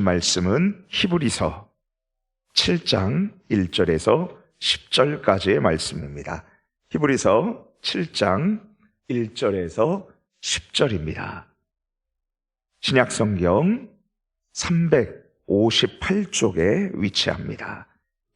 말씀은 히브리서 7장 1절에서 10절까지의 말씀입니다. 히브리서 7장 1절에서 10절입니다. 신약성경 358쪽에 위치합니다.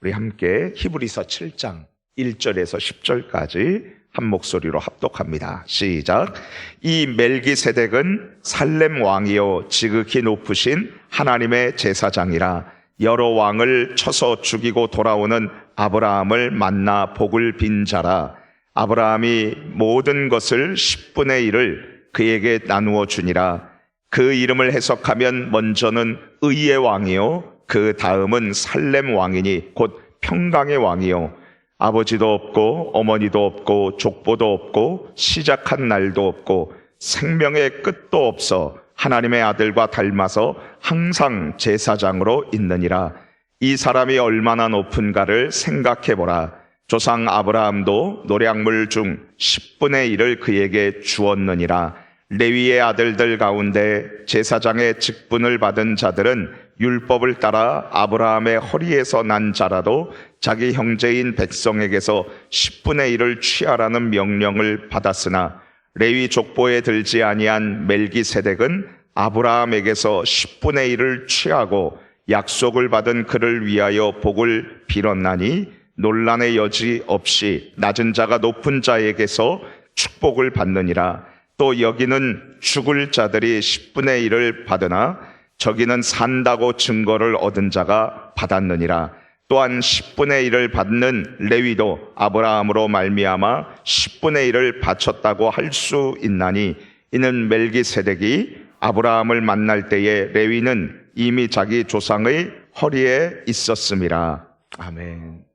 우리 함께 히브리서 7장 1절에서 10절까지 한 목소리로 합독합니다. 시작. 이 멜기세덱은 살렘 왕이요 지극히 높으신 하나님의 제사장이라. 여러 왕을 쳐서 죽이고 돌아오는 아브라함을 만나 복을 빈 자라. 아브라함이 모든 것을 10분의 1을 그에게 나누어 주니라. 그 이름을 해석하면 먼저는 의의 왕이요 그 다음은 살렘 왕이니 곧 평강의 왕이요 아버지도 없고 어머니도 없고 족보도 없고 시작한 날도 없고 생명의 끝도 없어 하나님의 아들과 닮아서 항상 제사장으로 있느니라. 이 사람이 얼마나 높은가를 생각해보라. 조상 아브라함도 노량물 중 10분의 1을 그에게 주었느니라. 레위의 아들들 가운데 제사장의 직분을 받은 자들은 율법을 따라 아브라함의 허리에서 난 자라도 자기 형제인 백성에게서 10분의 1을 취하라는 명령을 받았으나 레위 족보에 들지 아니한 멜기세덱은 아브라함에게서 10분의 1을 취하고 약속을 받은 그를 위하여 복을 빌었나니 논란의 여지 없이 낮은 자가 높은 자에게서 축복을 받느니라. 또 여기는 죽을 자들이 10분의 1을 받으나 저기는 산다고 증거를 얻은 자가 받았느니라. 또한 10분의 1을 받는 레위도 아브라함으로 말미암아 10분의 1을 바쳤다고 할 수 있나니 이는 멜기세덱이 아브라함을 만날 때에 레위는 이미 자기 조상의 허리에 있었음이라. 아멘.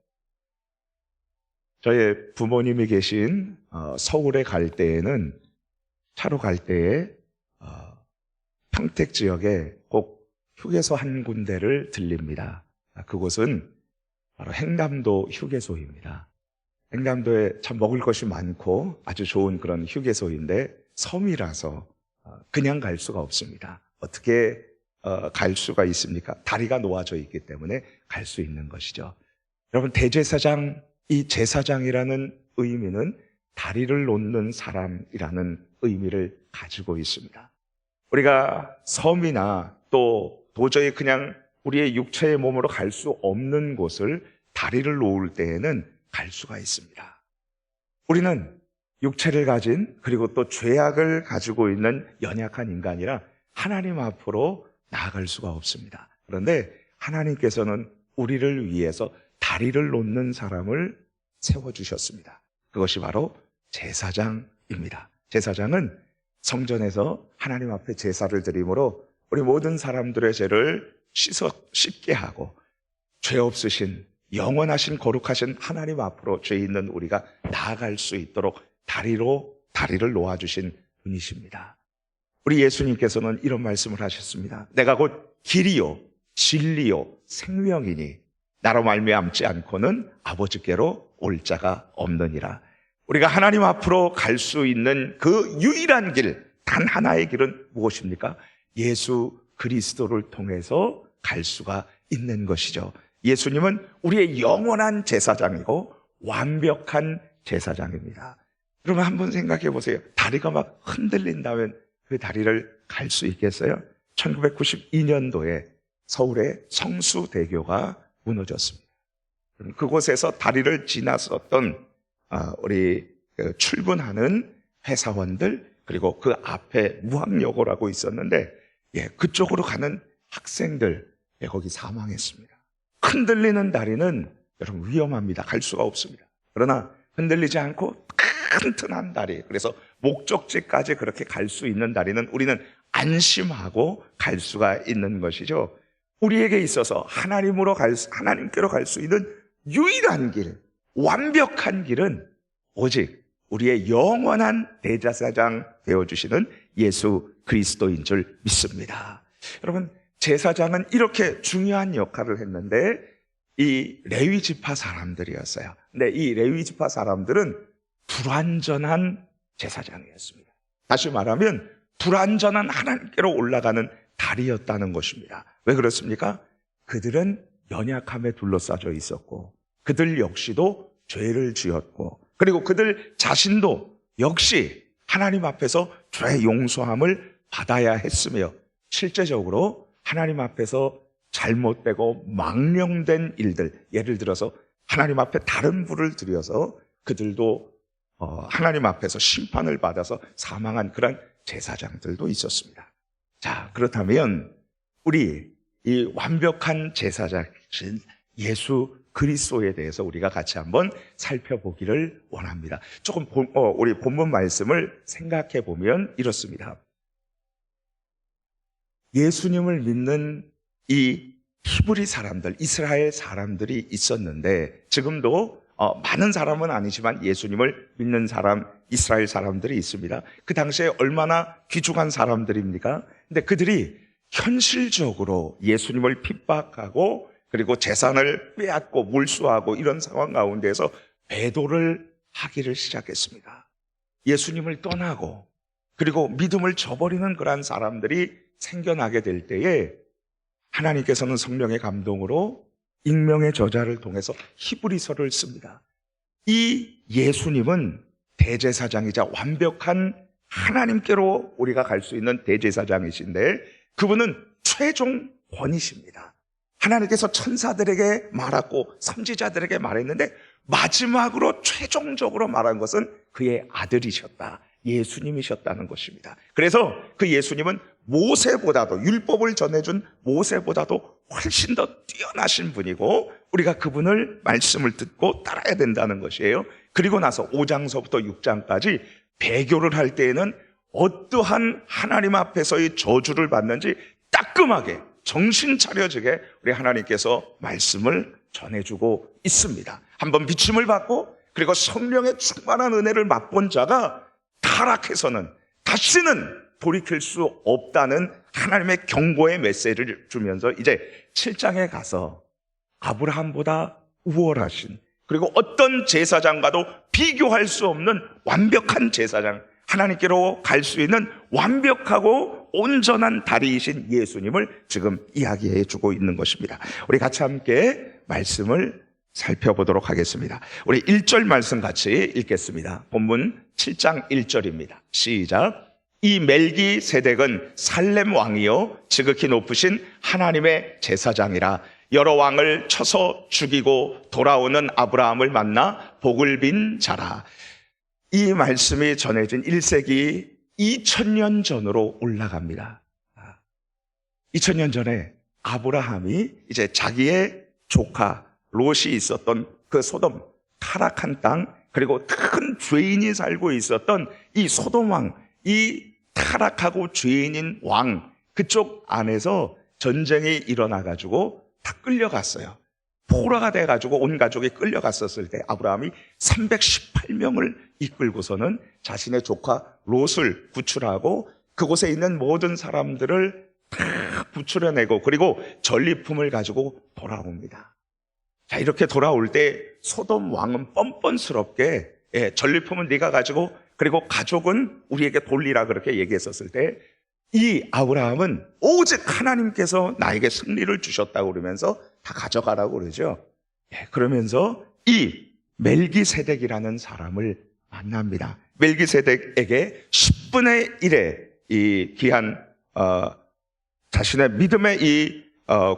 저의 부모님이 계신 서울에 갈 때에는 차로 갈 때에 평택 지역에 꼭 휴게소 한 군데를 들립니다. 그곳은 바로 행담도 휴게소입니다. 행담도에 참 먹을 것이 많고 아주 좋은 그런 휴게소인데 섬이라서 그냥 갈 수가 없습니다. 어떻게 갈 수가 있습니까? 다리가 놓아져 있기 때문에 갈 수 있는 것이죠. 여러분, 대제사장, 이 제사장이라는 의미는 다리를 놓는 사람이라는 의미를 가지고 있습니다. 우리가 섬이나 또 도저히 그냥 우리의 육체의 몸으로 갈 수 없는 곳을 다리를 놓을 때에는 갈 수가 있습니다. 우리는 육체를 가진 그리고 또 죄악을 가지고 있는 연약한 인간이라 하나님 앞으로 나아갈 수가 없습니다. 그런데 하나님께서는 우리를 위해서 다리를 놓는 사람을 세워주셨습니다. 그것이 바로 제사장입니다. 제사장은 성전에서 하나님 앞에 제사를 드림으로 우리 모든 사람들의 죄를 씻게 하고 죄 없으신 영원하신 거룩하신 하나님 앞으로 죄 있는 우리가 나아갈 수 있도록 다리를 놓아주신 분이십니다. 우리 예수님께서는 이런 말씀을 하셨습니다. 내가 곧 길이요 진리요 생명이니 나로 말미암지 않고는 아버지께로 올 자가 없느니라. 우리가 하나님 앞으로 갈 수 있는 그 유일한 길, 단 하나의 길은 무엇입니까? 예수 그리스도를 통해서 갈 수가 있는 것이죠. 예수님은 우리의 영원한 제사장이고 완벽한 제사장입니다. 그러면 한번 생각해 보세요. 다리가 막 흔들린다면 그 다리를 갈 수 있겠어요? 1992년도에 서울의 성수대교가 무너졌습니다. 그곳에서 다리를 지났었던 우리 출근하는 회사원들 그리고 그 앞에 무학여고라고 있었는데 그쪽으로 가는 학생들 거기 사망했습니다. 흔들리는 다리는 여러분 위험합니다. 갈 수가 없습니다. 그러나 흔들리지 않고 튼튼한 다리, 그래서 목적지까지 그렇게 갈 수 있는 다리는 우리는 안심하고 갈 수가 있는 것이죠. 우리에게 있어서 하나님께로 갈 수 있는 유일한 길, 완벽한 길은 오직 우리의 영원한 대제사장 되어주시는 예수 그리스도인 줄 믿습니다. 여러분, 제사장은 이렇게 중요한 역할을 했는데 이 레위 지파 사람들이었어요. 근데 이 레위 지파 사람들은 불완전한 제사장이었습니다. 다시 말하면 불완전한 하나님께로 올라가는 다리였다는 것입니다. 왜 그렇습니까? 그들은 연약함에 둘러싸여 있었고 그들 역시도 죄를 지었고 그리고 그들 자신도 역시 하나님 앞에서 죄 용서함을 받아야 했으며 실제적으로 하나님 앞에서 잘못되고 망령된 일들, 예를 들어서 하나님 앞에 다른 불을 들여서 그들도 하나님 앞에서 심판을 받아서 사망한 그런 제사장들도 있었습니다. 자, 그렇다면 우리 이 완벽한 제사장이신 예수 그리스도에 대해서 우리가 같이 한번 살펴보기를 원합니다. 조금 우리 본문 말씀을 생각해 보면 이렇습니다. 예수님을 믿는 이 히브리 사람들, 이스라엘 사람들이 있었는데 지금도 많은 사람은 아니지만 예수님을 믿는 사람, 이스라엘 사람들이 있습니다. 그 당시에 얼마나 귀중한 사람들입니까? 근데 그들이 현실적으로 예수님을 핍박하고 그리고 재산을 빼앗고 몰수하고 이런 상황 가운데서 배도를 하기를 시작했습니다. 예수님을 떠나고 그리고 믿음을 저버리는 그러한 사람들이 생겨나게 될 때에 하나님께서는 성령의 감동으로 익명의 저자를 통해서 히브리서를 씁니다. 이 예수님은 대제사장이자 완벽한 하나님께로 우리가 갈 수 있는 대제사장이신데 그분은 최종 권위십니다. 하나님께서 천사들에게 말하고 선지자들에게 말했는데 마지막으로 최종적으로 말한 것은 그의 아들이셨다. 예수님이셨다는 것입니다. 그래서 그 예수님은 모세보다도 율법을 전해준 모세보다도 훨씬 더 뛰어나신 분이고 우리가 그분을 말씀을 듣고 따라야 된다는 것이에요. 그리고 나서 5장서부터 6장까지 배교를 할 때에는 어떠한 하나님 앞에서의 저주를 받는지 따끔하게 정신 차려지게 우리 하나님께서 말씀을 전해주고 있습니다. 한번 비침을 받고 그리고 성령의 충만한 은혜를 맛본 자가 타락해서는 다시는 돌이킬 수 없다는 하나님의 경고의 메시지를 주면서 이제 7장에 가서 아브라함보다 우월하신 그리고 어떤 제사장과도 비교할 수 없는 완벽한 제사장, 하나님께로 갈 수 있는 완벽하고 온전한 다리이신 예수님을 지금 이야기해 주고 있는 것입니다. 우리 같이 함께 말씀을 살펴보도록 하겠습니다. 우리 1절 말씀 같이 읽겠습니다. 본문 7장 1절입니다. 시작. 이 멜기세덱은 살렘 왕이요 지극히 높으신 하나님의 제사장이라. 여러 왕을 쳐서 죽이고 돌아오는 아브라함을 만나 복을 빈 자라. 이 말씀이 전해진 1세기 2000년 전으로 올라갑니다. 2000년 전에 아브라함이 이제 자기의 조카 롯이 있었던 그 소돔, 타락한 땅, 그리고 큰 죄인이 살고 있었던 이 소돔 왕, 이 타락하고 죄인인 왕, 그쪽 안에서 전쟁이 일어나가지고 다 끌려갔어요. 포로가 돼가지고 온 가족이 끌려갔었을 때 아브라함이 318명을 이끌고서는 자신의 조카 롯을 구출하고 그곳에 있는 모든 사람들을 다 구출해내고 그리고 전리품을 가지고 돌아옵니다. 자, 이렇게 돌아올 때 소돔 왕은 뻔뻔스럽게 전리품은 네가 가지고 그리고 가족은 우리에게 돌리라 그렇게 얘기했었을 때 이 아브라함은 오직 하나님께서 나에게 승리를 주셨다고 그러면서 다 가져가라고 그러죠. 그러면서 이 멜기세덱이라는 사람을 만납니다. 멜기세덱에게 10분의 1의 이 귀한 자신의 믿음의 이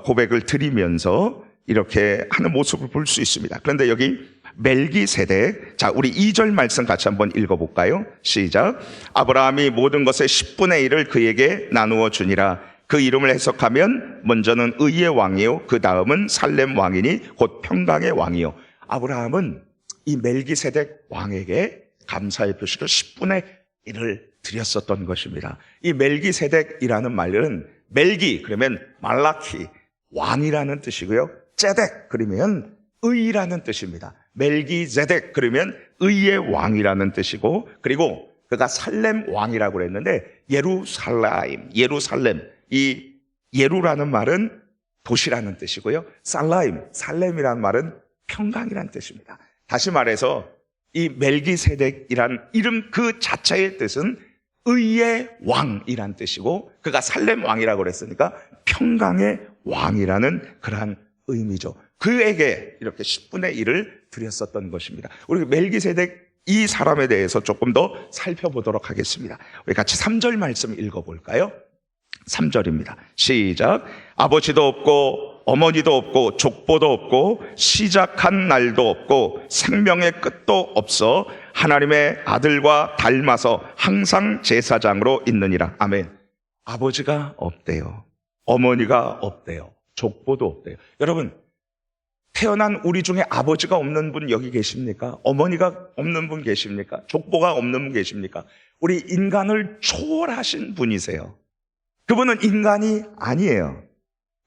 고백을 드리면서 이렇게 하는 모습을 볼 수 있습니다. 그런데 여기 멜기세덱, 자, 우리 2절 말씀 같이 한번 읽어볼까요? 시작. 아브라함이 모든 것의 10분의 1을 그에게 나누어 주니라. 그 이름을 해석하면 먼저는 의의 왕이요 그 다음은 살렘 왕이니 곧 평강의 왕이요. 아브라함은 이 멜기세덱 왕에게 감사의 표시로 10분의 1을 드렸었던 것입니다. 이 멜기세덱이라는 말은 멜기 그러면 말라키 왕이라는 뜻이고요. 제덱 그러면 의라는 뜻입니다. 멜기세덱 그러면 의의 왕이라는 뜻이고 그리고 그가 살렘 왕이라고 그랬는데 예루살렘 이 예루라는 말은 도시라는 뜻이고요. 살렘이라는 말은 평강이라는 뜻입니다. 다시 말해서 이 멜기세덱이란 이름 그 자체의 뜻은 의의 왕이란 뜻이고, 그가 살렘 왕이라고 그랬으니까 평강의 왕이라는 그러한 의미죠. 그에게 이렇게 10분의 1을 드렸었던 것입니다. 우리 멜기세덱 이 사람에 대해서 조금 더 살펴보도록 하겠습니다. 우리 같이 3절 말씀 읽어볼까요? 3절입니다. 시작. 아버지도 없고 어머니도 없고 족보도 없고 시작한 날도 없고 생명의 끝도 없어 하나님의 아들과 닮아서 항상 제사장으로 있느니라. 아멘. 아버지가 없대요. 어머니가 없대요. 족보도 없대요. 여러분, 태어난 우리 중에 아버지가 없는 분 여기 계십니까? 어머니가 없는 분 계십니까? 족보가 없는 분 계십니까? 우리 인간을 초월하신 분이세요. 그분은 인간이 아니에요.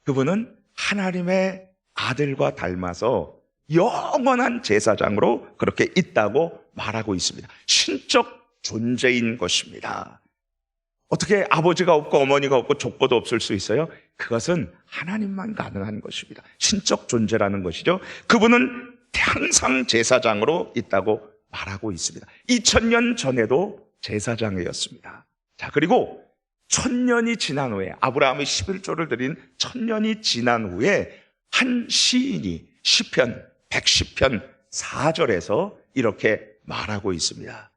그분은 하나님의 아들과 닮아서 영원한 제사장으로 그렇게 있다고 말하고 있습니다. 신적 존재인 것입니다. 어떻게 아버지가 없고 어머니가 없고 족보도 없을 수 있어요? 그것은 하나님만 가능한 것입니다. 신적 존재라는 것이죠. 그분은 항상 제사장으로 있다고 말하고 있습니다. 2000년 전에도 제사장이었습니다. 자, 그리고 1000년이 지난 후에, 아브라함이 11조를 드린 1000년이 지난 후에 한 시인이 시편 110편 4절에서 이렇게 말하고 있습니다.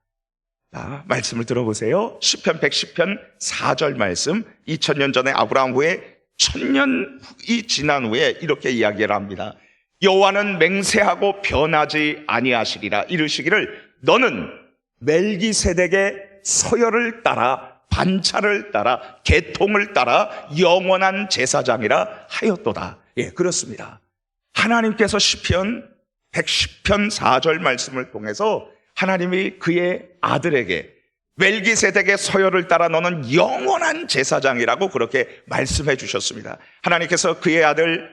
자, 말씀을 들어보세요. 시편 110편 4절 말씀, 2000년 전에 아브라함 후에 1000년이 지난 후에 이렇게 이야기를 합니다. 여호와는 맹세하고 변하지 아니하시리라. 이르시기를 너는 멜기세덱의 서열을 따라 반차를 따라 계통을 따라 영원한 제사장이라 하였도다. 예, 그렇습니다. 하나님께서 시편 110편 4절 말씀을 통해서 하나님이 그의 아들에게 멜기세덱의 서열을 따라 너는 영원한 제사장이라고 그렇게 말씀해 주셨습니다. 하나님께서 그의 아들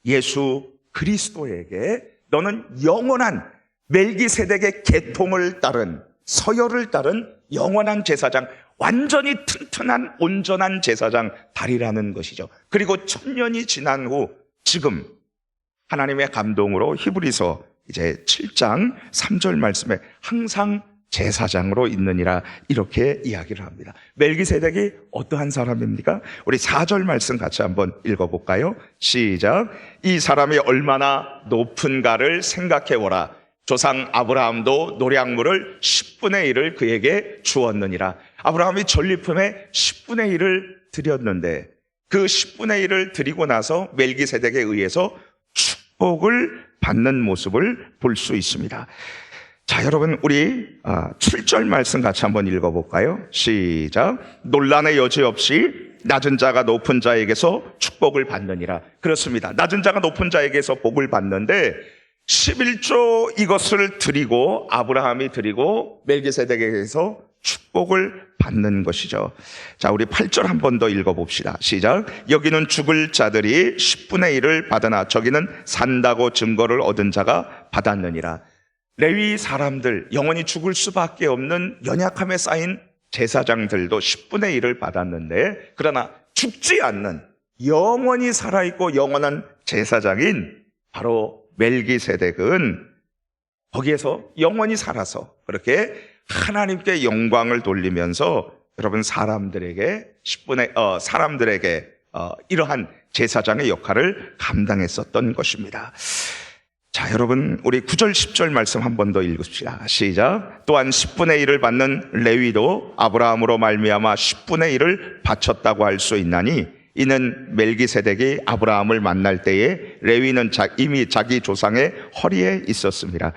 예수 그리스도에게 너는 영원한 멜기세덱의 계통을 따른 서열을 따른 영원한 제사장, 완전히 튼튼한 온전한 제사장 다리라는 것이죠. 그리고 1000년이 지난 후 지금 하나님의 감동으로 히브리서 이제 7장 3절 말씀에 항상 제사장으로 있느니라 이렇게 이야기를 합니다. 멜기세덱이 어떠한 사람입니까? 우리 4절 말씀 같이 한번 읽어볼까요? 시작. 이 사람이 얼마나 높은가를 생각해보라. 조상 아브라함도 노량물을 10분의 1을 그에게 주었느니라. 아브라함이 전리품의 10분의 1을 드렸는데 그 10분의 1을 드리고 나서 멜기세덱에 의해서 축복을 받는 모습을 볼 수 있습니다. 자, 여러분, 우리 7절 말씀 같이 한번 읽어볼까요? 시작. 논란의 여지 없이 낮은 자가 높은 자에게서 축복을 받느니라. 그렇습니다. 낮은 자가 높은 자에게서 복을 받는데 11조 이것을 드리고 아브라함이 드리고 멜기세덱에게서 축복을 받는 것이죠. 자, 우리 8절 한 번 더 읽어봅시다. 시작. 여기는 죽을 자들이 10분의 1을 받으나 저기는 산다고 증거를 얻은 자가 받았느니라. 레위 사람들, 영원히 죽을 수밖에 없는 연약함에 쌓인 제사장들도 10분의 1을 받았는데, 그러나 죽지 않는 영원히 살아있고 영원한 제사장인 바로 멜기세덱은 거기에서 영원히 살아서 그렇게 하나님께 영광을 돌리면서 여러분 사람들에게 이러한 제사장의 역할을 감당했었던 것입니다. 자, 여러분, 우리 9절 10절 말씀 한 번 더 읽읍시다. 시작. 또한 10분의 1을 받는 레위도 아브라함으로 말미암아 10분의 1을 바쳤다고 할 수 있나니 이는 멜기세덱이 아브라함을 만날 때에 레위는 이미 자기 조상의 허리에 있었습니다.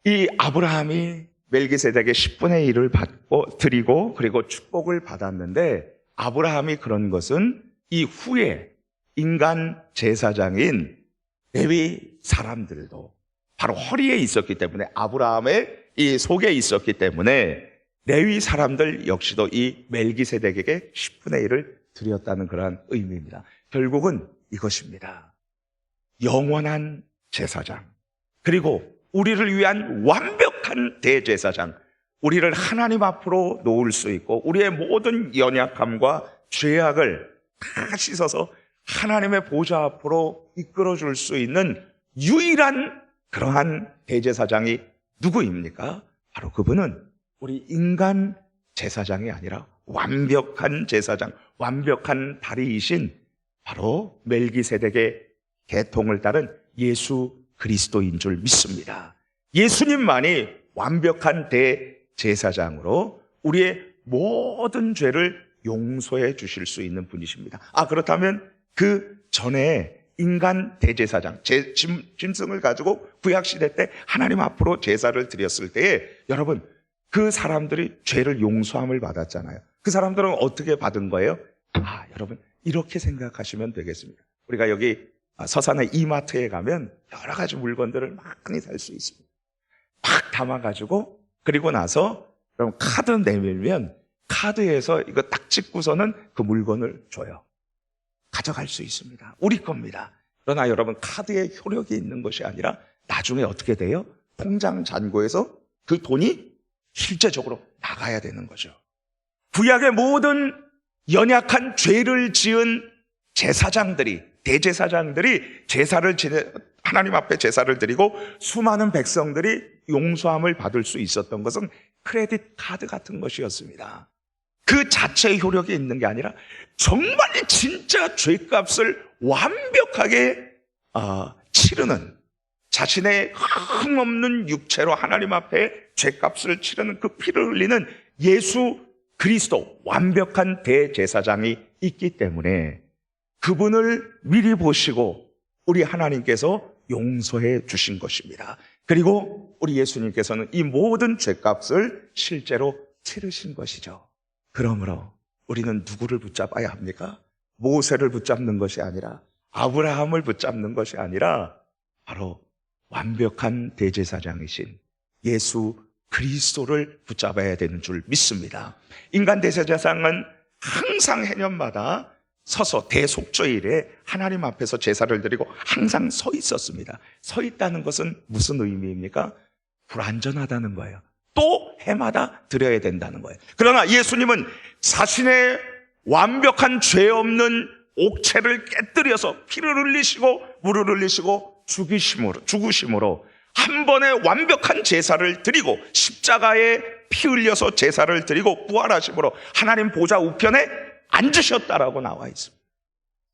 이 아브라함이 멜기세덱의 10분의 1을 받고 드리고 그리고 축복을 받았는데, 아브라함이 그런 것은 이후에 인간 제사장인 레위 사람들도 바로 허리에 있었기 때문에, 아브라함의 이 속에 있었기 때문에 레위 사람들 역시도 이 멜기세덱에게 10분의 1을 드렸다는 그러한 의미입니다. 결국은 이것입니다. 영원한 제사장, 그리고 우리를 위한 완벽한 대제사장, 우리를 하나님 앞으로 놓을 수 있고 우리의 모든 연약함과 죄악을 다 씻어서 하나님의 보좌 앞으로 이끌어 줄 수 있는 유일한 그러한 대제사장이 누구입니까? 바로 그분은 우리 인간 제사장이 아니라 완벽한 제사장, 완벽한 다리이신 바로 멜기세덱의 계통을 따른 예수 그리스도인 줄 믿습니다. 예수님만이 완벽한 대제사장으로 우리의 모든 죄를 용서해 주실 수 있는 분이십니다. 그렇다면 그 전에 인간 대제사장, 짐승을 가지고 구약시대 때 하나님 앞으로 제사를 드렸을 때에 여러분, 그 사람들이 죄를 용서함을 받았잖아요. 그 사람들은 어떻게 받은 거예요? 여러분, 이렇게 생각하시면 되겠습니다. 우리가 여기 서산의 이마트에 가면 여러 가지 물건들을 많이 살 수 있습니다. 막 담아가지고, 그리고 나서 그럼 카드 내밀면 카드에서 이거 딱 찍고서는 그 물건을 줘요. 가져갈 수 있습니다. 우리 겁니다. 그러나 여러분, 카드에 효력이 있는 것이 아니라 나중에 어떻게 돼요? 통장 잔고에서 그 돈이 실제적으로 나가야 되는 거죠. 구약의 모든 연약한 죄를 지은 제사장들이, 대제사장들이 하나님 앞에 제사를 드리고 수많은 백성들이 용서함을 받을 수 있었던 것은 크레딧 카드 같은 것이었습니다. 그 자체의 효력이 있는 게 아니라 정말 진짜 죄값을 완벽하게 치르는, 자신의 흠없는 육체로 하나님 앞에 죄값을 치르는 그 피를 흘리는 예수 그리스도, 완벽한 대제사장이 있기 때문에 그분을 미리 보시고 우리 하나님께서 용서해 주신 것입니다. 그리고 우리 예수님께서는 이 모든 죄값을 실제로 치르신 것이죠. 그러므로 우리는 누구를 붙잡아야 합니까? 모세를 붙잡는 것이 아니라, 아브라함을 붙잡는 것이 아니라 바로 완벽한 대제사장이신 예수 그리스도를 붙잡아야 되는 줄 믿습니다. 인간 대제사장은 항상 해년마다 서서 대속죄일에 하나님 앞에서 제사를 드리고 항상 서 있었습니다. 서 있다는 것은 무슨 의미입니까? 불완전하다는 거예요. 또 해마다 드려야 된다는 거예요. 그러나 예수님은 자신의 완벽한 죄 없는 옥체를 깨뜨려서 피를 흘리시고 물을 흘리시고 죽으심으로 한 번에 완벽한 제사를 드리고 십자가에 피 흘려서 제사를 드리고 부활하심으로 하나님 보좌 우편에 앉으셨다라고 나와 있습니다.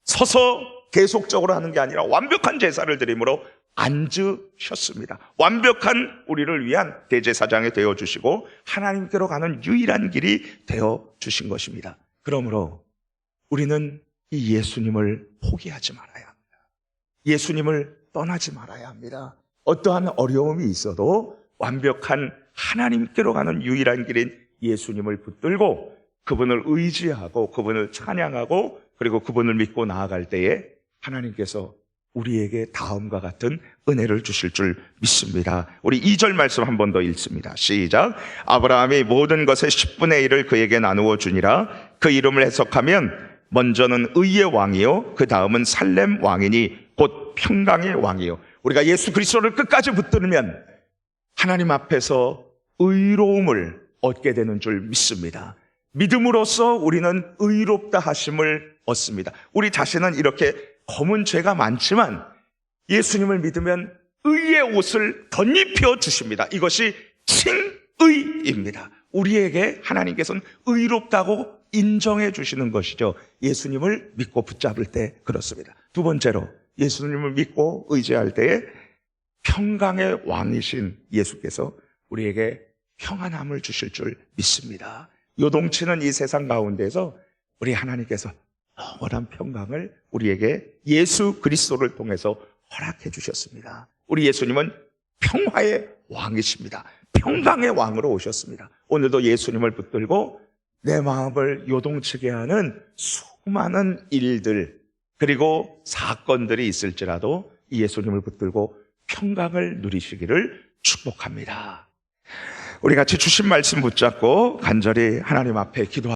서서 계속적으로 하는 게 아니라 완벽한 제사를 드림으로 앉으셨습니다. 완벽한 우리를 위한 대제사장이 되어주시고 하나님께로 가는 유일한 길이 되어주신 것입니다. 그러므로 우리는 이 예수님을 포기하지 말아야 합니다. 예수님을 떠나지 말아야 합니다. 어떠한 어려움이 있어도 완벽한 하나님께로 가는 유일한 길인 예수님을 붙들고 그분을 의지하고 그분을 찬양하고 그리고 그분을 믿고 나아갈 때에 하나님께서 우리에게 다음과 같은 은혜를 주실 줄 믿습니다. 우리 2절 말씀 한 번 더 읽습니다. 시작. 아브라함이 모든 것의 10분의 1을 그에게 나누어 주니라. 그 이름을 해석하면 먼저는 의의 왕이요 그 다음은 살렘 왕이니 곧 평강의 왕이요. 우리가 예수 그리스도를 끝까지 붙들면 하나님 앞에서 의로움을 얻게 되는 줄 믿습니다. 믿음으로써 우리는 의롭다 하심을 얻습니다. 우리 자신은 이렇게 검은 죄가 많지만 예수님을 믿으면 의의 옷을 덧입혀 주십니다. 이것이 칭의입니다. 우리에게 하나님께서는 의롭다고 인정해 주시는 것이죠. 예수님을 믿고 붙잡을 때 그렇습니다. 두 번째로 예수님을 믿고 의지할 때에 평강의 왕이신 예수께서 우리에게 평안함을 주실 줄 믿습니다. 요동치는 이 세상 가운데서 우리 하나님께서 영원한 평강을 우리에게 예수 그리스도를 통해서 허락해 주셨습니다. 우리 예수님은 평화의 왕이십니다. 평강의 왕으로 오셨습니다. 오늘도 예수님을 붙들고 내 마음을 요동치게 하는 수많은 일들 그리고 사건들이 있을지라도 이 예수님을 붙들고 평강을 누리시기를 축복합니다. 우리 같이 주신 말씀 붙잡고 간절히 하나님 앞에 기도합니다.